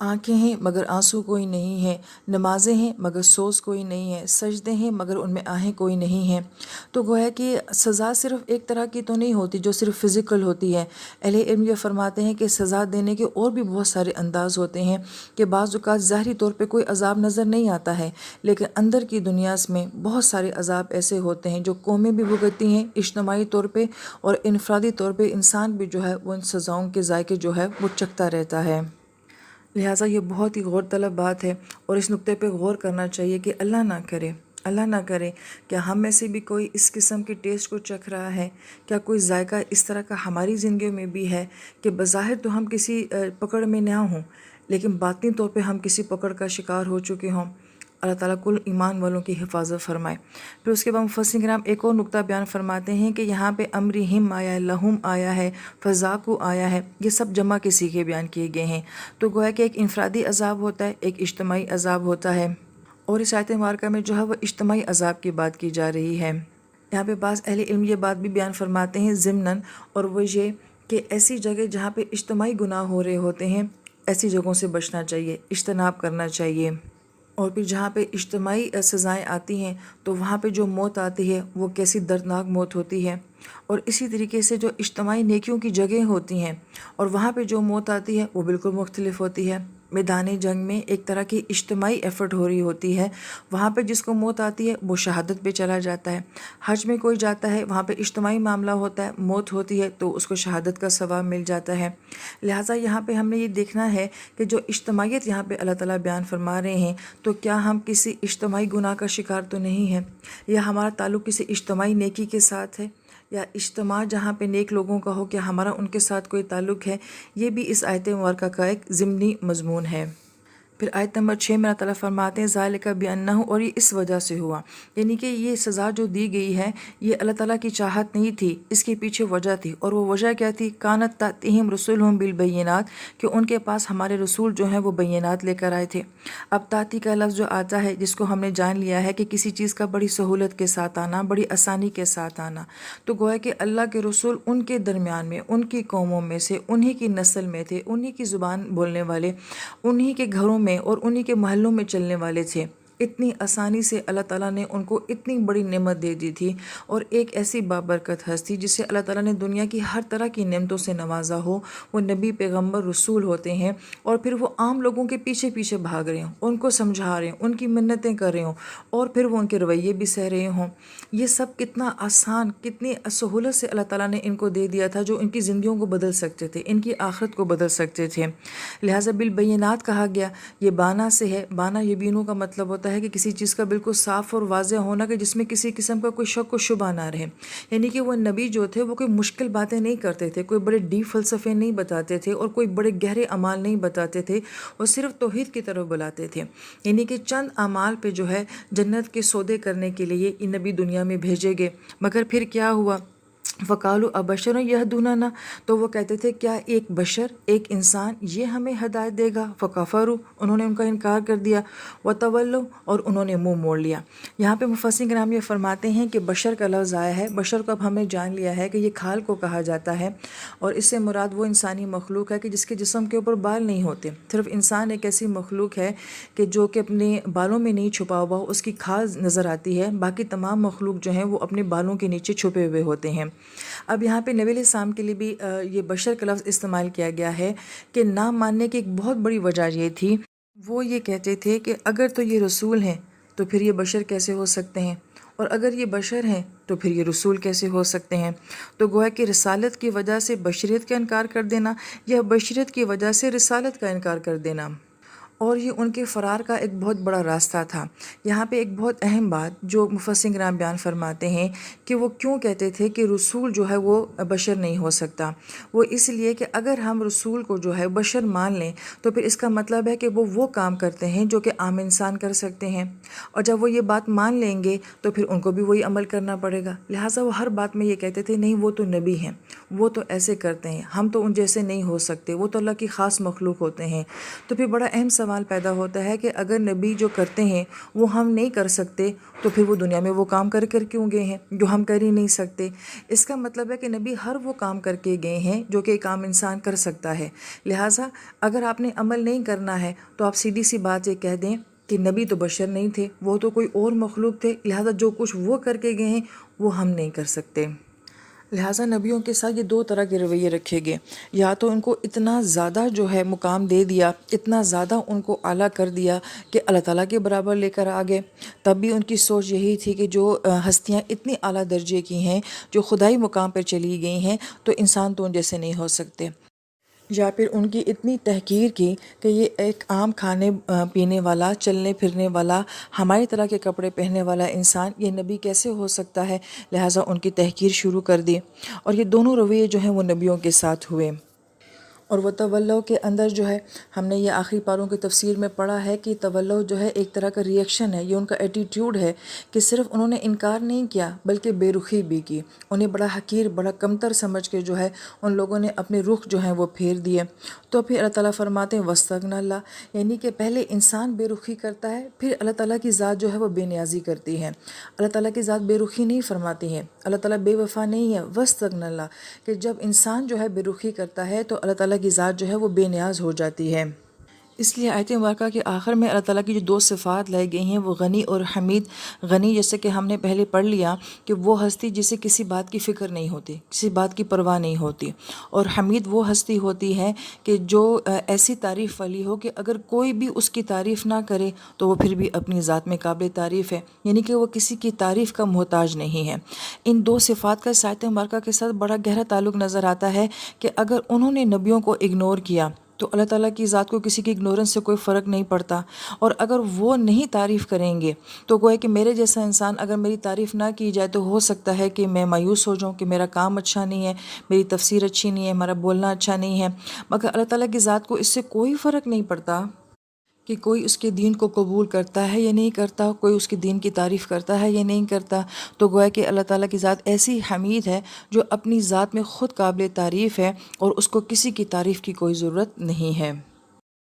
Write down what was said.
آنکھیں ہیں مگر آنسو کوئی نہیں ہے، نمازیں ہیں مگر سوز کوئی نہیں ہے، سجدے ہیں مگر ان میں آہیں کوئی نہیں ہیں۔ تو گویا کہ سزا صرف ایک طرح کی تو نہیں ہوتی جو صرف فزیکل ہوتی ہے۔ اہل علم یہ فرماتے ہیں کہ سزا دینے کے اور بھی بہت سارے انداز ہوتے ہیں کہ بعض اوقات ظاہری طور پہ کوئی عذاب نظر نہیں آتا ہے، لیکن اندر کی دنیا میں بہت سارے عذاب ایسے ہوتے ہیں جو قومیں بھی بھگتتی ہیں اجتماعی طور پہ، اور انفرادی طور پہ انسان بھی جو ہے وہ ان سزاؤں کے ذائقے جو ہے وہ چکھتا رہتا ہے۔ لہٰذا یہ بہت ہی غور طلب بات ہے، اور اس نقطے پہ غور کرنا چاہیے کہ اللہ نہ کرے کیا ہم میں سے بھی کوئی اس قسم کے ٹیسٹ کو چکھ رہا ہے؟ کیا کوئی ذائقہ اس طرح کا ہماری زندگیوں میں بھی ہے کہ بظاہر تو ہم کسی پکڑ میں نہ ہوں، لیکن باطنی طور پہ ہم کسی پکڑ کا شکار ہو چکے ہوں؟ اللہ تعالیٰ کل ایمان والوں کی حفاظت فرمائے۔ پھر اس کے بعد مفسرین کرام ایک اور نقطہ بیان فرماتے ہیں کہ یہاں پہ امرہم آیا ہے، لہم آیا ہے، فذاقوا آیا ہے، یہ سب جمع کے صیغے بیان کیے گئے ہیں۔ تو گویا کہ ایک انفرادی عذاب ہوتا ہے، ایک اجتماعی عذاب ہوتا ہے، اور اس آیت مبارکہ میں جو ہے وہ اجتماعی عذاب کی بات کی جا رہی ہے۔ یہاں پہ بعض اہل علم یہ بات بھی بیان فرماتے ہیں ضمناً، اور وہ یہ کہ ایسی جگہ جہاں پہ اجتماعی گناہ ہو رہے ہوتے ہیں، ایسی جگہوں سے بچنا چاہیے، اجتناب کرنا چاہیے۔ اور پھر جہاں پہ اجتماعی سزائیں آتی ہیں تو وہاں پہ جو موت آتی ہے وہ کیسی دردناک موت ہوتی ہے، اور اسی طریقے سے جو اجتماعی نیکیوں کی جگہیں ہوتی ہیں اور وہاں پہ جو موت آتی ہے وہ بالکل مختلف ہوتی ہے۔ میدان جنگ میں ایک طرح کی اجتماعی ایفرٹ ہو رہی ہوتی ہے، وہاں پہ جس کو موت آتی ہے وہ شہادت پہ چلا جاتا ہے۔ حج میں کوئی جاتا ہے، وہاں پہ اجتماعی معاملہ ہوتا ہے، موت ہوتی ہے تو اس کو شہادت کا ثواب مل جاتا ہے۔ لہٰذا یہاں پہ ہم نے یہ دیکھنا ہے کہ جو اجتماعیت یہاں پہ اللہ تعالیٰ بیان فرما رہے ہیں، تو کیا ہم کسی اجتماعی گناہ کا شکار تو نہیں ہیں، یا ہمارا تعلق کسی اجتماعی نیکی کے ساتھ ہے، یا اجتماع جہاں پہ نیک لوگوں کا ہو، کیا ہمارا ان کے ساتھ کوئی تعلق ہے؟ یہ بھی اس آیت مبارکہ کا ایک ضمنی مضمون ہے۔ پھر آیت نمبر 6 میں اللہ تعالیٰ فرماتے ہیں ذالک بانہ، اور یہ اس وجہ سے ہوا، یعنی کہ یہ سزا جو دی گئی ہے یہ اللہ تعالیٰ کی چاہت نہیں تھی، اس کے پیچھے وجہ تھی، اور وہ وجہ کیا تھی؟ کانت تاتیہم رسولہم بالبینات، کہ ان کے پاس ہمارے رسول جو ہیں وہ بینات لے کر آئے تھے۔ اب تاتی کا لفظ جو آتا ہے، جس کو ہم نے جان لیا ہے کہ کسی چیز کا بڑی سہولت کے ساتھ آنا، بڑی آسانی کے ساتھ آنا، تو گویا کہ اللہ کے رسول ان کے درمیان میں، ان کی قوموں میں سے، انہی کی نسل میں تھے، انہی کی زبان بولنے والے، انہی کے گھروں میں اور انہی کے محلوں میں چلنے والے تھے۔ اتنی آسانی سے اللہ تعالیٰ نے ان کو اتنی بڑی نعمت دے دی تھی، اور ایک ایسی بابرکت ہستی جسے اللہ تعالیٰ نے دنیا کی ہر طرح کی نعمتوں سے نوازا ہو، وہ نبی، پیغمبر، رسول ہوتے ہیں، اور پھر وہ عام لوگوں کے پیچھے پیچھے بھاگ رہے ہوں، ان کو سمجھا رہے ہوں، ان کی منتیں کر رہے ہوں، اور پھر وہ ان کے رویے بھی سہ رہے ہوں۔ یہ سب کتنا آسان، کتنی سہولت سے اللہ تعالیٰ نے ان کو دے دیا تھا، جو ان کی زندگیوں کو بدل سکتے تھے، ان کی آخرت کو بدل سکتے تھے۔ لہٰذا بالبینات کہا گیا، یہ بانا سے ہے۔ بانا یبینو کا مطلب ہوتا ہے کہ کسی چیز کا بالکل صاف اور واضح ہونا، کہ جس میں کسی قسم کا کوئی شک و شبہ نہ رہے، یعنی کہ وہ نبی جو تھے وہ کوئی مشکل باتیں نہیں کرتے تھے، کوئی بڑے ڈیپ فلسفے نہیں بتاتے تھے، اور کوئی بڑے گہرے اعمال نہیں بتاتے تھے، وہ صرف توحید کی طرف بلاتے تھے، یعنی کہ چند اعمال پہ جو ہے جنت کے سودے کرنے کے لیے یہ نبی دنیا میں بھیجے گئے۔ مگر پھر کیا ہوا؟ فقالوا ابشر یہدوننا، تو وہ کہتے تھے کیا ایک بشر، ایک انسان یہ ہمیں ہدایت دے گا؟ فکفروا، انہوں نے ان کا انکار کر دیا، وتولوا، اور انہوں نے منہ موڑ لیا۔ یہاں پہ مفسرین کرام یہ فرماتے ہیں کہ بشر کا لفظ آیا ہے، بشر کو اب ہم نے جان لیا ہے کہ یہ کھال کو کہا جاتا ہے، اور اس سے مراد وہ انسانی مخلوق ہے کہ جس کے جسم کے اوپر بال نہیں ہوتے۔ صرف انسان ایک ایسی مخلوق ہے کہ جو کہ اپنے بالوں میں نہیں چھپا ہوا، اس کی کھال نظر آتی ہے، باقی تمام مخلوق جو ہیں وہ اپنے بالوں کے نیچے چھپے ہوئے ہوتے ہیں۔ اب یہاں پہ نبی علیہ السلام کے لیے بھی یہ بشر کا لفظ استعمال کیا گیا ہے کہ نہ ماننے کی ایک بہت بڑی وجہ یہ تھی، وہ یہ کہتے تھے کہ اگر تو یہ رسول ہیں تو پھر یہ بشر کیسے ہو سکتے ہیں، اور اگر یہ بشر ہیں تو پھر یہ رسول کیسے ہو سکتے ہیں؟ تو گویا کہ رسالت کی وجہ سے بشریت کا انکار کر دینا، یا بشریت کی وجہ سے رسالت کا انکار کر دینا، اور یہ ان کے فرار کا ایک بہت بڑا راستہ تھا۔ یہاں پہ ایک بہت اہم بات جو مفسرین کرام بیان فرماتے ہیں کہ وہ کیوں کہتے تھے کہ رسول جو ہے وہ بشر نہیں ہو سکتا، وہ اس لیے کہ اگر ہم رسول کو جو ہے بشر مان لیں تو پھر اس کا مطلب ہے کہ وہ کام کرتے ہیں جو کہ عام انسان کر سکتے ہیں، اور جب وہ یہ بات مان لیں گے تو پھر ان کو بھی وہی عمل کرنا پڑے گا۔ لہٰذا وہ ہر بات میں یہ کہتے تھے نہیں، وہ تو نبی ہیں، وہ تو ایسے کرتے ہیں، ہم تو ان جیسے نہیں ہو سکتے، وہ تو اللہ کی خاص مخلوق ہوتے ہیں۔ تو پھر بڑا اہم سوال سوال پیدا ہوتا ہے کہ اگر نبی جو کرتے ہیں وہ ہم نہیں کر سکتے تو پھر وہ دنیا میں وہ کام کر کیوں گئے ہیں جو ہم کر ہی نہیں سکتے؟ اس کا مطلب ہے کہ نبی ہر وہ کام کر کے گئے ہیں جو کہ ایک عام انسان کر سکتا ہے۔ لہٰذا اگر آپ نے عمل نہیں کرنا ہے تو آپ سیدھی سی بات یہ کہہ دیں کہ نبی تو بشر نہیں تھے، وہ تو کوئی اور مخلوق تھے، لہٰذا جو کچھ وہ کر کے گئے ہیں وہ ہم نہیں کر سکتے۔ لہٰذا نبیوں کے ساتھ یہ دو طرح کے رویے رکھے گئے، یا تو ان کو اتنا زیادہ جو ہے مقام دے دیا، اتنا زیادہ ان کو اعلیٰ کر دیا کہ اللہ تعالیٰ کے برابر لے کر آ گئے، تب بھی ان کی سوچ یہی تھی کہ جو ہستیاں اتنی اعلیٰ درجے کی ہیں، جو خدائی مقام پر چلی گئی ہیں، تو انسان تو ان جیسے نہیں ہو سکتے۔ یا پھر ان کی اتنی تحقیر کی کہ یہ ایک عام کھانے پینے والا، چلنے پھرنے والا، ہماری طرح کے کپڑے پہننے والا انسان یہ نبی کیسے ہو سکتا ہے، لہٰذا ان کی تحقیر شروع کر دی۔ اور یہ دونوں رویے جو ہیں وہ نبیوں کے ساتھ ہوئے۔ اور وہ تولّو کے اندر جو ہے ہم نے یہ آخری پاروں کی تفسیر میں پڑھا ہے کہ تولّو جو ہے ایک طرح کا ریئیکشن ہے، یہ ان کا ایٹیٹیوڈ ہے کہ صرف انہوں نے انکار نہیں کیا بلکہ بے رخی بھی کی، انہیں بڑا حقیر، بڑا کمتر سمجھ کے جو ہے ان لوگوں نے اپنے رخ جو ہیں وہ پھیر دیے۔ تو پھر اللہ تعالیٰ فرماتے ہیں وَاسْتَغْنَى اللَّهُ، یعنی کہ پہلے انسان بے رخی کرتا ہے، پھر اللہ تعالیٰ کی ذات جو ہے وہ بے نیازی کرتی ہے۔ اللہ تعالیٰ کی ذات بے رخی نہیں فرماتی ہے، اللہ تعالیٰ بے وفا نہیں ہے۔ وَاسْتَغْنَى اللَّهُ، کہ جب انسان جو ہے بے رخی کرتا ہے تو اللہ تعالیٰ کی ذات جو ہے وہ بے نیاز ہو جاتی ہے۔ اس لیے آیت مبارکہ کے آخر میں اللہ تعالیٰ کی جو دو صفات لائی گئی ہیں وہ غنی اور حمید۔ غنی جیسے کہ ہم نے پہلے پڑھ لیا کہ وہ ہستی جسے کسی بات کی فکر نہیں ہوتی، کسی بات کی پرواہ نہیں ہوتی، اور حمید وہ ہستی ہوتی ہے کہ جو ایسی تعریف والی ہو کہ اگر کوئی بھی اس کی تعریف نہ کرے تو وہ پھر بھی اپنی ذات میں قابل تعریف ہے، یعنی کہ وہ کسی کی تعریف کا محتاج نہیں ہے۔ ان دو صفات کا اس آیت مبارکہ کے ساتھ بڑا گہرا تعلق نظر آتا ہے کہ اگر انہوں نے نبیوں کو اگنور کیا تو اللہ تعالیٰ کی ذات کو کسی کی اگنورنس سے کوئی فرق نہیں پڑتا، اور اگر وہ نہیں تعریف کریں گے تو گویا کہ میرے جیسا انسان اگر میری تعریف نہ کی جائے تو ہو سکتا ہے کہ میں مایوس ہو جاؤں کہ میرا کام اچھا نہیں ہے، میری تفسیر اچھی نہیں ہے، میرا بولنا اچھا نہیں ہے، مگر اللہ تعالیٰ کی ذات کو اس سے کوئی فرق نہیں پڑتا کہ کوئی اس کے دین کو قبول کرتا ہے یا نہیں کرتا، کوئی اس کے دین کی تعریف کرتا ہے یا نہیں کرتا۔ تو گویا کہ اللہ تعالیٰ کی ذات ایسی حمید ہے جو اپنی ذات میں خود قابل تعریف ہے اور اس کو کسی کی تعریف کی کوئی ضرورت نہیں ہے۔